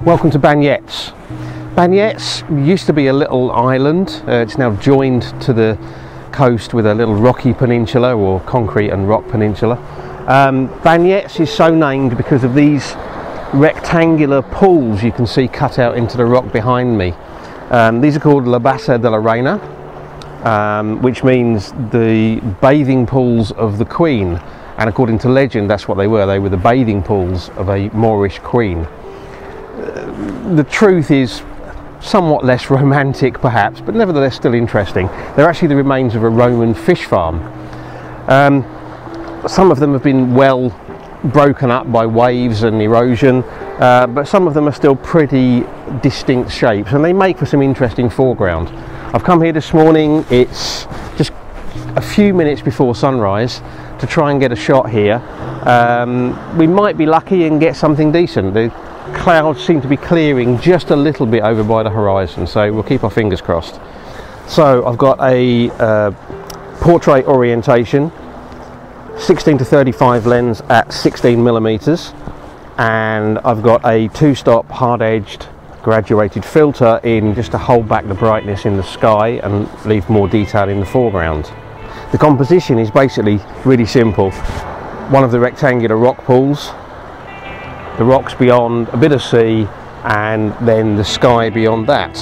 Welcome to Banyets. Banyets used to be a little island. It's now joined to the coast with a little rocky peninsula, or concrete and rock peninsula. Banyets is so named because of these rectangular pools you can see cut out into the rock behind me. These are called Bassa De La Reina, which means the bathing pools of the Queen, and according to legend that's what they were. They were the bathing pools of a Moorish queen. The truth is somewhat less romantic perhaps, but nevertheless still interesting. They're actually the remains of a Roman fish farm. Some of them have been well broken up by waves and erosion, but some of them are still pretty distinct shapes, and they make for some interesting foreground. I've come here this morning, it's just a few minutes before sunrise, to try and get a shot here. We might be lucky and get something decent. The clouds seem to be clearing just a little bit over by the horizon, so we'll keep our fingers crossed. So I've got a portrait orientation 16 to 35 lens at 16mm, and I've got a 2-stop hard-edged graduated filter in just to hold back the brightness in the sky and leave more detail in the foreground. The composition is basically really simple. One of the rectangular rock pools, the rocks beyond, a bit of sea, and then the sky beyond that.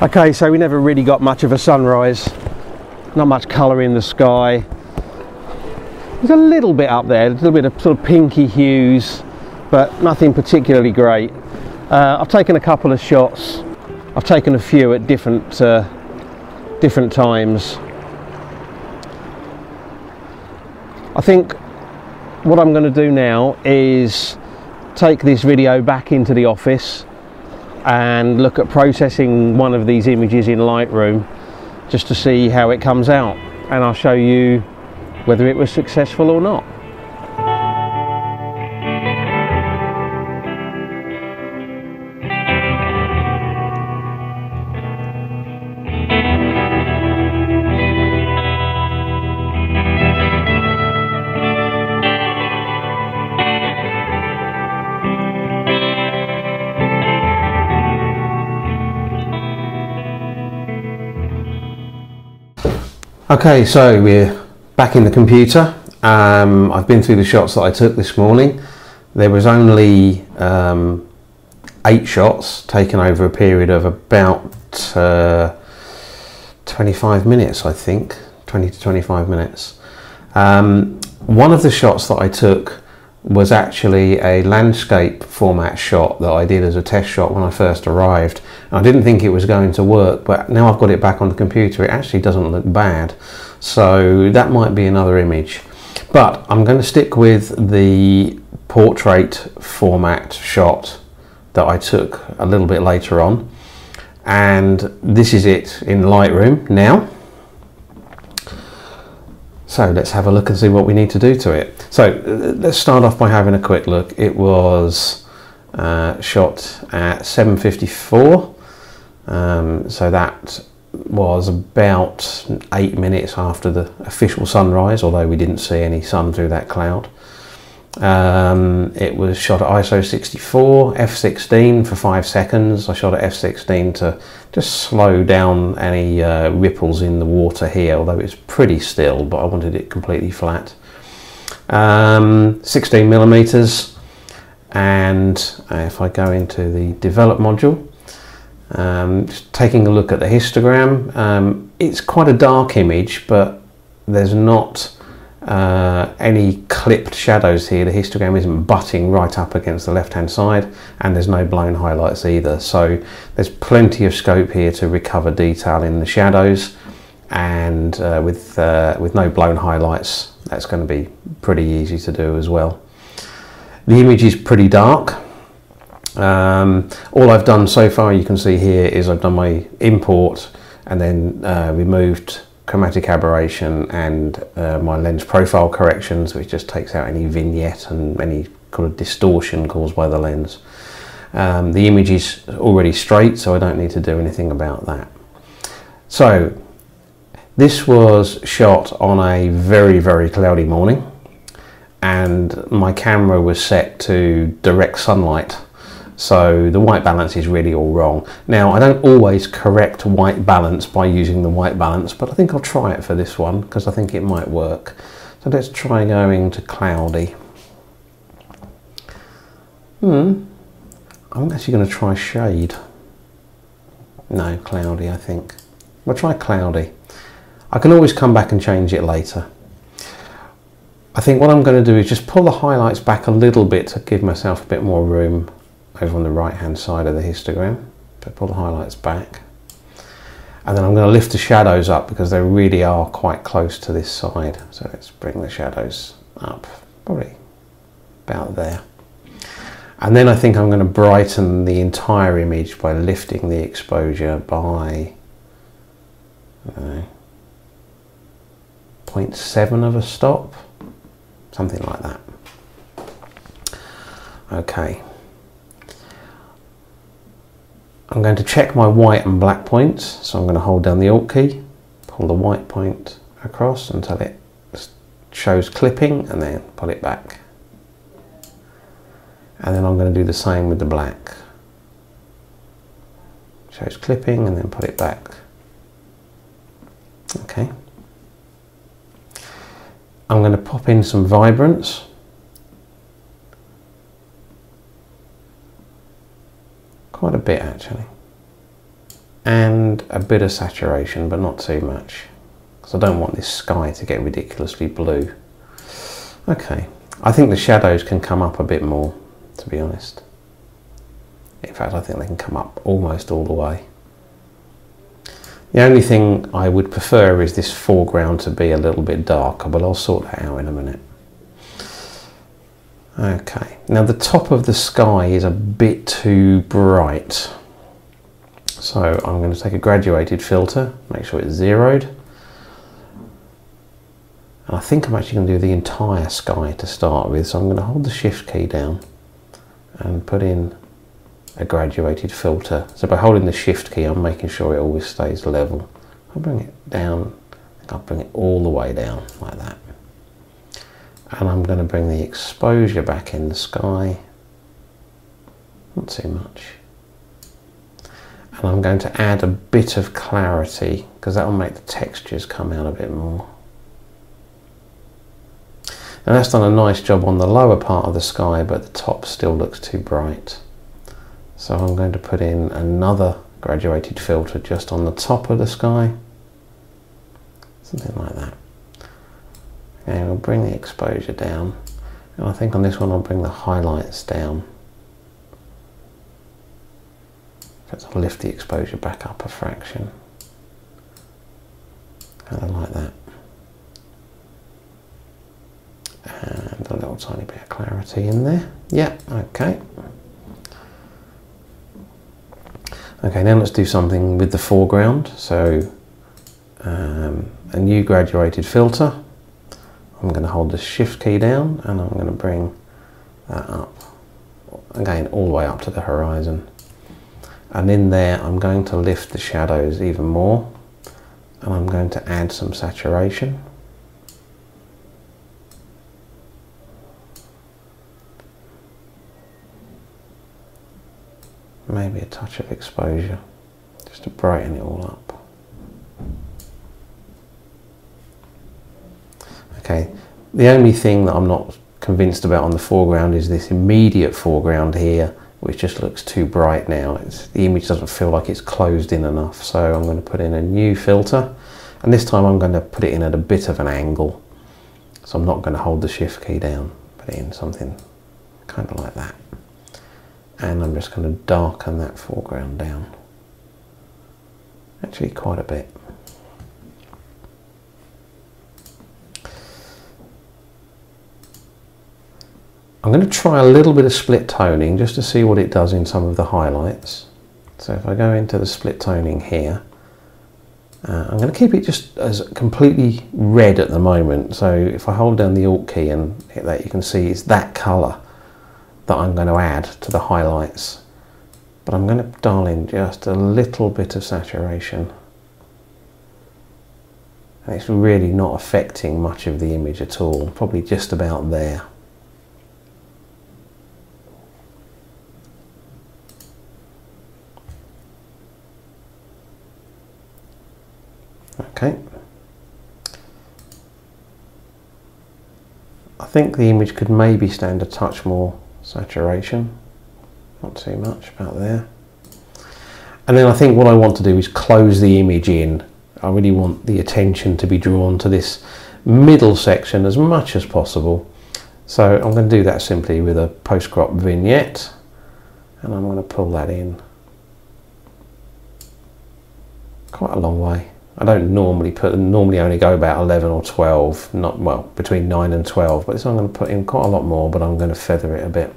Okay, so we never really got much of a sunrise, not much colour in the sky. There's a little bit up there, a little bit of sort of pinky hues, but nothing particularly great. I've taken a couple of shots. I've taken a few at different times. I think what I'm going to do now is take this video back into the office and look at processing one of these images in Lightroom just to see how it comes out, and I'll show you whether it was successful or not. Okay, so we're back in the computer. I've been through the shots that I took this morning. There was only 8 shots taken over a period of about 25 minutes, I think, 20 to 25 minutes. One of the shots that I took was actually a landscape format shot that I did as a test shot when I first arrived. I didn't think it was going to work, but now I've got it back on the computer, it actually doesn't look bad. So that might be another image. But I'm going to stick with the portrait format shot that I took a little bit later on. And this is it in Lightroom now. So let's have a look and see what we need to do to it. So let's start off by having a quick look. It was shot at 7:54. So that was about 8 minutes after the official sunrise, although we didn't see any sun through that cloud. It was shot at ISO 64, f16 for 5 seconds. I shot at f16 to just slow down any ripples in the water here, although it's pretty still, but I wanted it completely flat. 16mm, and if I go into the develop module, just taking a look at the histogram, it's quite a dark image, but there's not any clipped shadows here. The histogram isn't butting right up against the left hand side, and there's no blown highlights either, so there's plenty of scope here to recover detail in the shadows, and with no blown highlights, that's going to be pretty easy to do as well. The image is pretty dark. All I've done so far, you can see here, is I've done my import and then removed chromatic aberration and my lens profile corrections, which just takes out any vignette and any kind of distortion caused by the lens. The image is already straight, so I don't need to do anything about that. So this was shot on a very, very cloudy morning, and my camera was set to direct sunlight, so the white balance is really all wrong. Now, I don't always correct white balance by using the white balance, but I think I'll try it for this one because I think it might work. So let's try going to cloudy. I'm actually going to try shade. No, cloudy, I think. We'll try cloudy. I can always come back and change it later. I think what I'm going to do is just pull the highlights back a little bit to give myself a bit more room over on the right hand side of the histogram. So pull the highlights back. And then I'm going to lift the shadows up because they really are quite close to this side. So let's bring the shadows up, probably about there. And then I think I'm going to brighten the entire image by lifting the exposure by 0.7 of a stop, something like that. Okay. I'm going to check my white and black points, so I'm going to hold down the Alt key, pull the white point across until it shows clipping, and then pull it back. And then I'm going to do the same with the black. Shows clipping and then put it back. Okay. I'm going to pop in some vibrance. Quite a bit actually. And a bit of saturation, but not too much, because I don't want this sky to get ridiculously blue. Okay. I think the shadows can come up a bit more, to be honest. In fact, I think they can come up almost all the way. The only thing I would prefer is this foreground to be a little bit darker, but I'll sort that out in a minute. Okay, now the top of the sky is a bit too bright. So I'm going to take a graduated filter, make sure it's zeroed. And I think I'm actually going to do the entire sky to start with, so I'm going to hold the Shift key down and put in a graduated filter. So by holding the Shift key, I'm making sure it always stays level. I'll bring it down, I'll bring it all the way down like that. And I'm going to bring the exposure back in the sky, not too much. And I'm going to add a bit of clarity because that will make the textures come out a bit more. And that's done a nice job on the lower part of the sky, but the top still looks too bright. So I'm going to put in another graduated filter just on the top of the sky. Something like that. And we'll bring the exposure down. And I think on this one I'll bring the highlights down. I'll lift the exposure back up a fraction. Kind of like that. And a little tiny bit of clarity in there. Yeah, okay. Okay, now let's do something with the foreground. So a new graduated filter. I'm going to hold the Shift key down and I'm going to bring that up, again all the way up to the horizon. And in there I'm going to lift the shadows even more, and I'm going to add some saturation. Maybe a touch of exposure, just to brighten it all up. Okay, the only thing that I'm not convinced about on the foreground is this immediate foreground here, which just looks too bright now. The image doesn't feel like it's closed in enough, so I'm going to put in a new filter, and this time I'm going to put it in at a bit of an angle. So I'm not going to hold the Shift key down, put it in something kind of like that. And I'm just going to darken that foreground down. Actually quite a bit. I'm going to try a little bit of split toning just to see what it does in some of the highlights. So if I go into the split toning here, I'm going to keep it just as completely red at the moment. So if I hold down the Alt key and hit that, you can see it's that colour that I'm going to add to the highlights. but I'm going to dial in just a little bit of saturation. And it's really not affecting much of the image at all, probably just about there. Okay. I think the image could maybe stand a touch more saturation, not too much, about there. And then I think what I want to do is close the image in. I really want the attention to be drawn to this middle section as much as possible. So I'm going to do that simply with a post-crop vignette, and I'm going to pull that in quite a long way. I don't normally only go about 11 or 12, not, well, between 9 and 12, but this I'm going to put in quite a lot more, but I'm going to feather it a bit.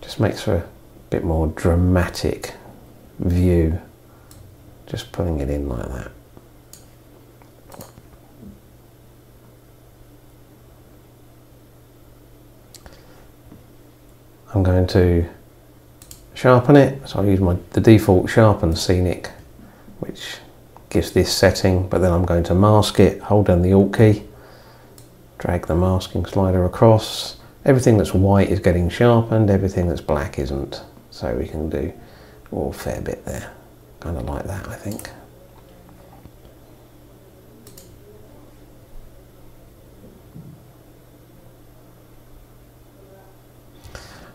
Just makes for a bit more dramatic view, just putting it in like that. I'm going to sharpen it, so I'll use the default sharpen scenic, which gives this setting, but then I'm going to mask it, hold down the Alt key, drag the masking slider across. Everything that's white is getting sharpened, everything that's black isn't. So we can do a fair bit there, kind of like that, I think.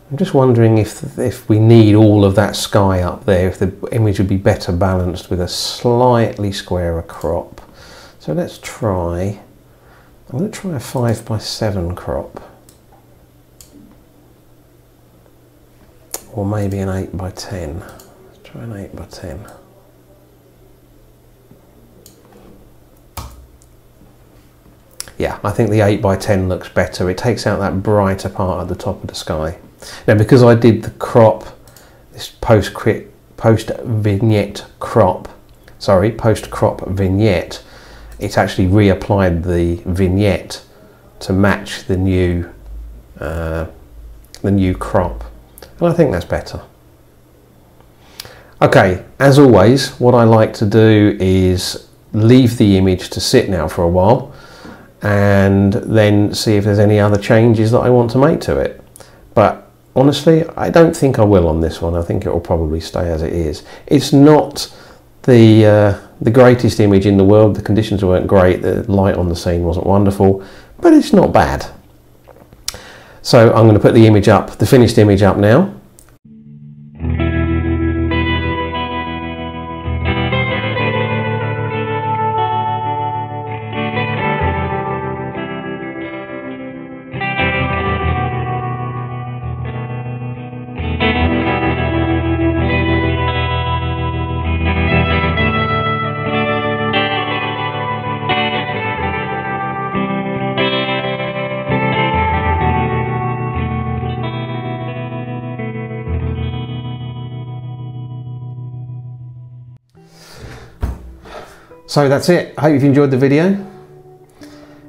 I'm just wondering if we need all of that sky up there, if the image would be better balanced with a slightly squarer crop. So let's try, I'm going to try a 5:7 crop. Or maybe an 8:10. Let's try an 8:10. Yeah, I think the 8:10 looks better. It takes out that brighter part at the top of the sky. Now, because I did the crop, this post crop vignette, it's actually reapplied the vignette to match the new crop, and I think that's better. Okay, as always, what I like to do is leave the image to sit now for a while, and then see if there's any other changes that I want to make to it. But honestly, I don't think I will on this one. I think it will probably stay as it is. It's not the greatest image in the world. The conditions weren't great. The light on the scene wasn't wonderful, but it's not bad. So I'm going to put the image up, the finished image up now. So that's it. I hope you've enjoyed the video.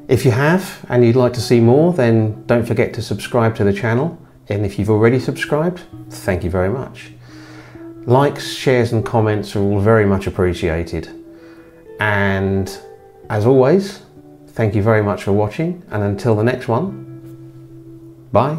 If you have and you'd like to see more, then don't forget to subscribe to the channel. And if you've already subscribed, thank you very much. Likes, shares and comments are all very much appreciated. And as always, thank you very much for watching, and until the next one, bye.